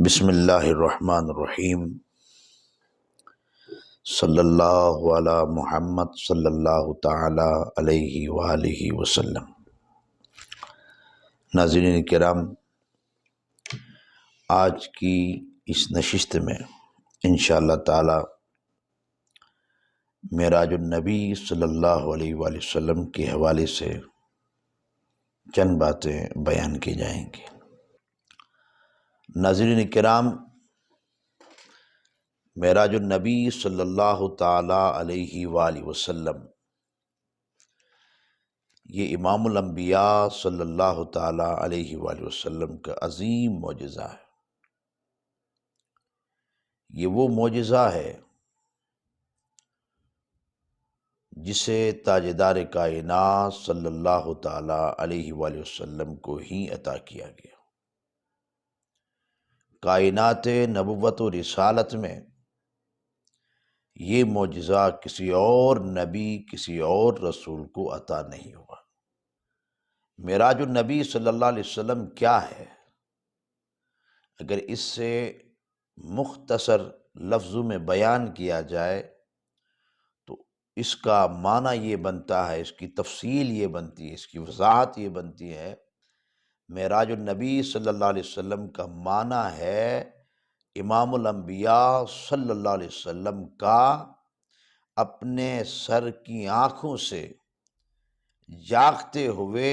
بسم اللہ الرحمن الرحیم۔ صلی اللہ علی محمد صلی اللہ تعالی علیہ وآلہ وسلم۔ ناظرین کرام، آج کی اس نشست میں انشاءاللہ تعالی معراج النبی صلی اللہ علیہ وآلہ وسلم کے حوالے سے چند باتیں بیان کی جائیں گی۔ ناظرین کرام، معراج النبی صلی اللہ تعالی علیہ وآلہ وسلم یہ امام الانبیاء صلی اللہ تعالی علیہ وآلہ وسلم کا عظیم معجزہ ہے۔ یہ وہ معجزہ ہے جسے تاجدار کائنات صلی اللہ تعالی علیہ وآلہ وسلم کو ہی عطا کیا گیا۔ کائنات نبوت و رسالت میں یہ معجزہ کسی اور نبی، کسی اور رسول کو عطا نہیں ہوا۔ معراج النبی صلی اللہ علیہ وسلم کیا ہے؟ اگر اس سے مختصر لفظوں میں بیان کیا جائے تو اس کا معنی یہ بنتا ہے، اس کی تفصیل یہ بنتی ہے، اس کی وضاحت یہ بنتی ہے۔ معراج النبی صلی اللہ علیہ وسلم کا معنی ہے امام الانبیاء صلی اللہ علیہ وسلم کا اپنے سر کی آنکھوں سے جاگتے ہوئے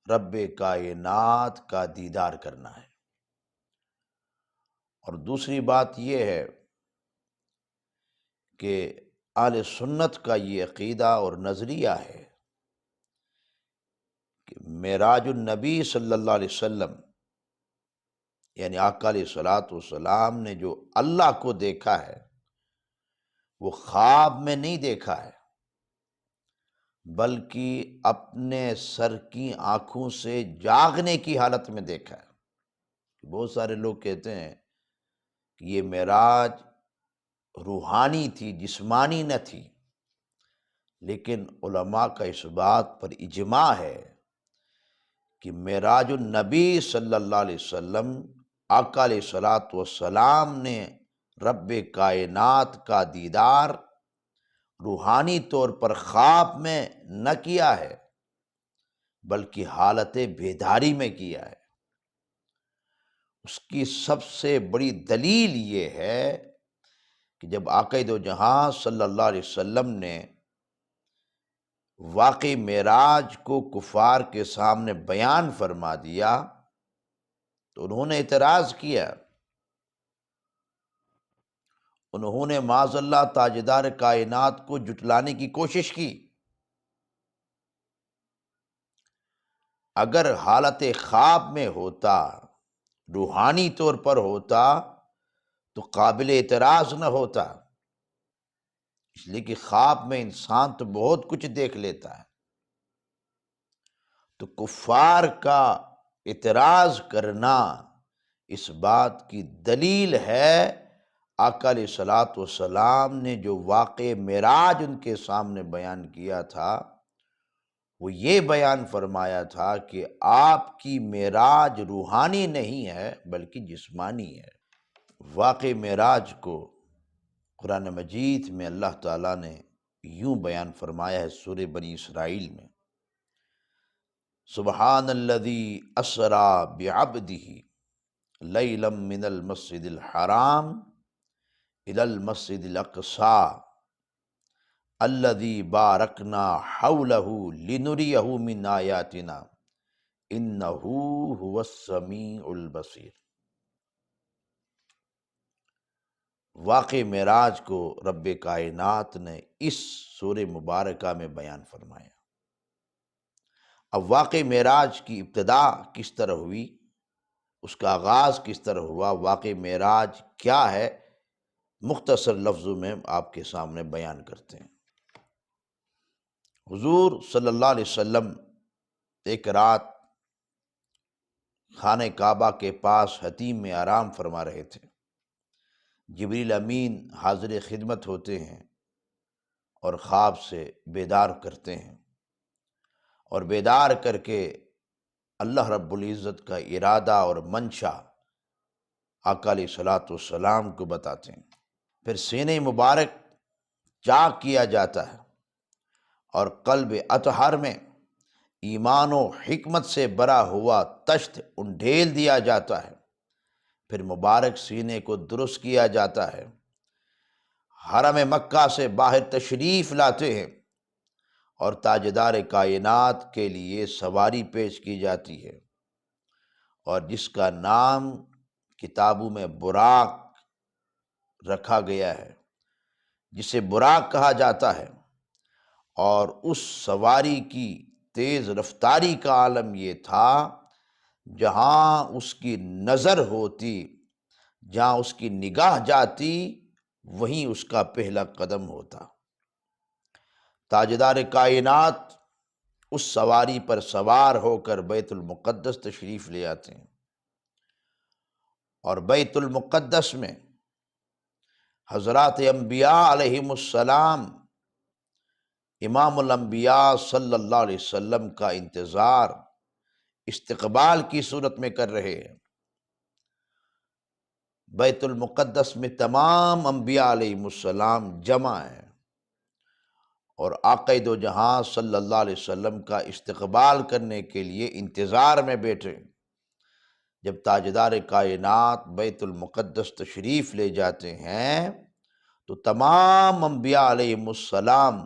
رب کائنات کا دیدار کرنا ہے۔ اور دوسری بات یہ ہے کہ اہل سنت کا یہ عقیدہ اور نظریہ ہے کہ معراج النبی صلی اللہ علیہ وسلم یعنی آقا علیہ الصلوۃ والسلام نے جو اللہ کو دیکھا ہے وہ خواب میں نہیں دیکھا ہے، بلکہ اپنے سر کی آنکھوں سے جاگنے کی حالت میں دیکھا ہے۔ بہت سارے لوگ کہتے ہیں کہ یہ معراج روحانی تھی، جسمانی نہ تھی، لیکن علماء کا اس بات پر اجماع ہے کہ معراج النبی صلی اللہ علیہ وسلم آقا علیہ الصلوۃ والسلام نے رب کائنات کا دیدار روحانی طور پر خواب میں نہ کیا ہے، بلکہ حالت بیداری میں کیا ہے۔ اس کی سب سے بڑی دلیل یہ ہے کہ جب آقا دو جہاں صلی اللہ علیہ وسلم نے واقعی معراج کو کفار کے سامنے بیان فرما دیا تو انہوں نے اعتراض کیا، انہوں نے معاذ اللہ تاجدار کائنات کو جھٹلانے کی کوشش کی۔ اگر حالت خواب میں ہوتا، روحانی طور پر ہوتا تو قابل اعتراض نہ ہوتا، اس لیے کہ خواب میں انسان تو بہت کچھ دیکھ لیتا ہے۔ تو کفار کا اعتراض کرنا اس بات کی دلیل ہے آقا علیہ الصلوۃ والسلام نے جو واقع معراج ان کے سامنے بیان کیا تھا وہ یہ بیان فرمایا تھا کہ آپ کی معراج روحانی نہیں ہے بلکہ جسمانی ہے۔ واقع معراج کو قرآن مجید میں اللہ تعالیٰ نے یوں بیان فرمایا ہے سورہ بنی اسرائیل میں، سبحان الذی اسری بعبدہ لیلا من المسجد الحرام الی المسجد الاقصی الذی بارکنا حولہ لنریہ من آیاتنا انہ هو السمیع البصیر۔ واقع معراج کو رب کائنات نے اس سورہ مبارکہ میں بیان فرمایا۔ اب واقع معراج کی ابتدا کس طرح ہوئی، اس کا آغاز کس طرح ہوا، واقع معراج کیا ہے، مختصر لفظوں میں آپ کے سامنے بیان کرتے ہیں۔ حضور صلی اللہ علیہ وسلم ایک رات خانہ کعبہ کے پاس حتیم میں آرام فرما رہے تھے۔ جبریل امین حاضر خدمت ہوتے ہیں اور خواب سے بیدار کرتے ہیں، اور بیدار کر کے اللہ رب العزت کا ارادہ اور منشا آقا علیہ الصلوۃ والسلام کو بتاتے ہیں۔ پھر سینہ مبارک چاک کیا جاتا ہے اور قلب اطہر میں ایمان و حکمت سے بھرا ہوا تشت انڈھیل دیا جاتا ہے۔ پھر مبارک سینے کو درست کیا جاتا ہے، حرم مکہ سے باہر تشریف لاتے ہیں اور تاجدار کائنات کے لیے سواری پیش کی جاتی ہے، اور جس کا نام کتابوں میں براق رکھا گیا ہے، جسے براق کہا جاتا ہے۔ اور اس سواری کی تیز رفتاری کا عالم یہ تھا، جہاں اس کی نظر ہوتی، جہاں اس کی نگاہ جاتی، وہیں اس کا پہلا قدم ہوتا۔ تاجدار کائنات اس سواری پر سوار ہو کر بیت المقدس تشریف لے آتے ہیں، اور بیت المقدس میں حضرات انبیاء علیہم السلام امام الانبیاء صلی اللہ علیہ وسلم کا انتظار استقبال کی صورت میں کر رہے ہیں۔ بیت المقدس میں تمام انبیاء علیہم السلام جمع ہیں اور آقا دو جہاں صلی اللہ علیہ وسلم کا استقبال کرنے کے لیے انتظار میں بیٹھے۔ جب تاجدار کائنات بیت المقدس تشریف لے جاتے ہیں تو تمام انبیاء علیہم السلام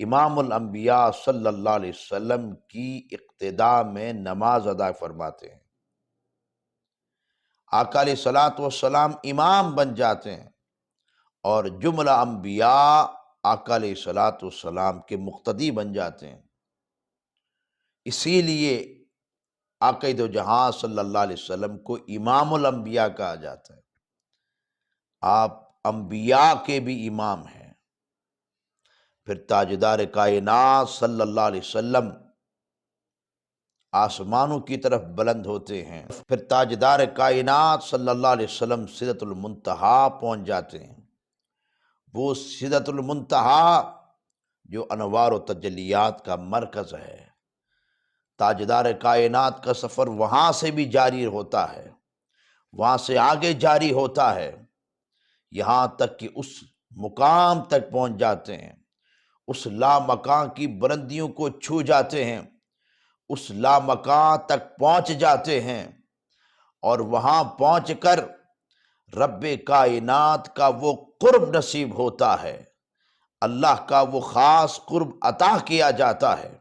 امام الانبیاء صلی اللہ علیہ وسلم کی اقتداء میں نماز ادا فرماتے ہیں۔ آقا علیہ الصلوۃ والسلام امام بن جاتے ہیں اور جملہ انبیاء آقا علیہ الصلوۃ والسلام کے مقتدی بن جاتے ہیں۔ اسی لیے آقا دو جہاں صلی اللہ علیہ وسلم کو امام الانبیاء کہا جاتا ہے۔ آپ انبیاء کے بھی امام ہیں۔ پھر تاجدار کائنات صلی اللہ علیہ وسلم آسمانوں کی طرف بلند ہوتے ہیں۔ پھر تاجدار کائنات صلی اللہ علیہ وسلم سدرۃ المنتہا پہنچ جاتے ہیں۔ وہ سدرۃ المنتہا جو انوار و تجلیات کا مرکز ہے، تاجدار کائنات کا سفر وہاں سے بھی جاری ہوتا ہے، وہاں سے آگے جاری ہوتا ہے، یہاں تک کہ اس مقام تک پہنچ جاتے ہیں، اس لامکان کی بلندیوں کو چھو جاتے ہیں، اس لامکان تک پہنچ جاتے ہیں، اور وہاں پہنچ کر رب کائنات کا وہ قرب نصیب ہوتا ہے، اللہ کا وہ خاص قرب عطا کیا جاتا ہے،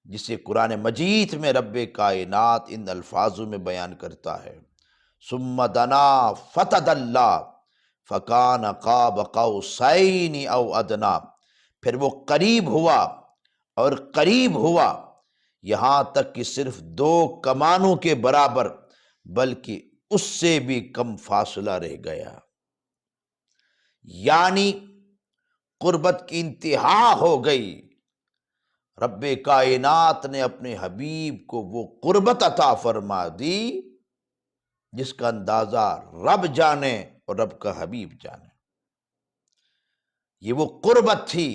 جسے قرآن مجید میں رب کائنات ان الفاظوں میں بیان کرتا ہے: ثم دنا فتدلی فکان قاب قوسین او ادنی۔ پھر وہ قریب ہوا اور قریب ہوا، یہاں تک کہ صرف 2 کمانوں کے برابر، بلکہ اس سے بھی کم فاصلہ رہ گیا، یعنی قربت کی انتہا ہو گئی۔ رب کائنات نے اپنے حبیب کو وہ قربت عطا فرما دی جس کا اندازہ رب جانے اور رب کا حبیب جانے۔ یہ وہ قربت تھی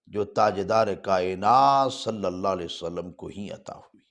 جو تاجدار کائنات صلی اللہ علیہ وسلم کو ہی عطا ہوئی۔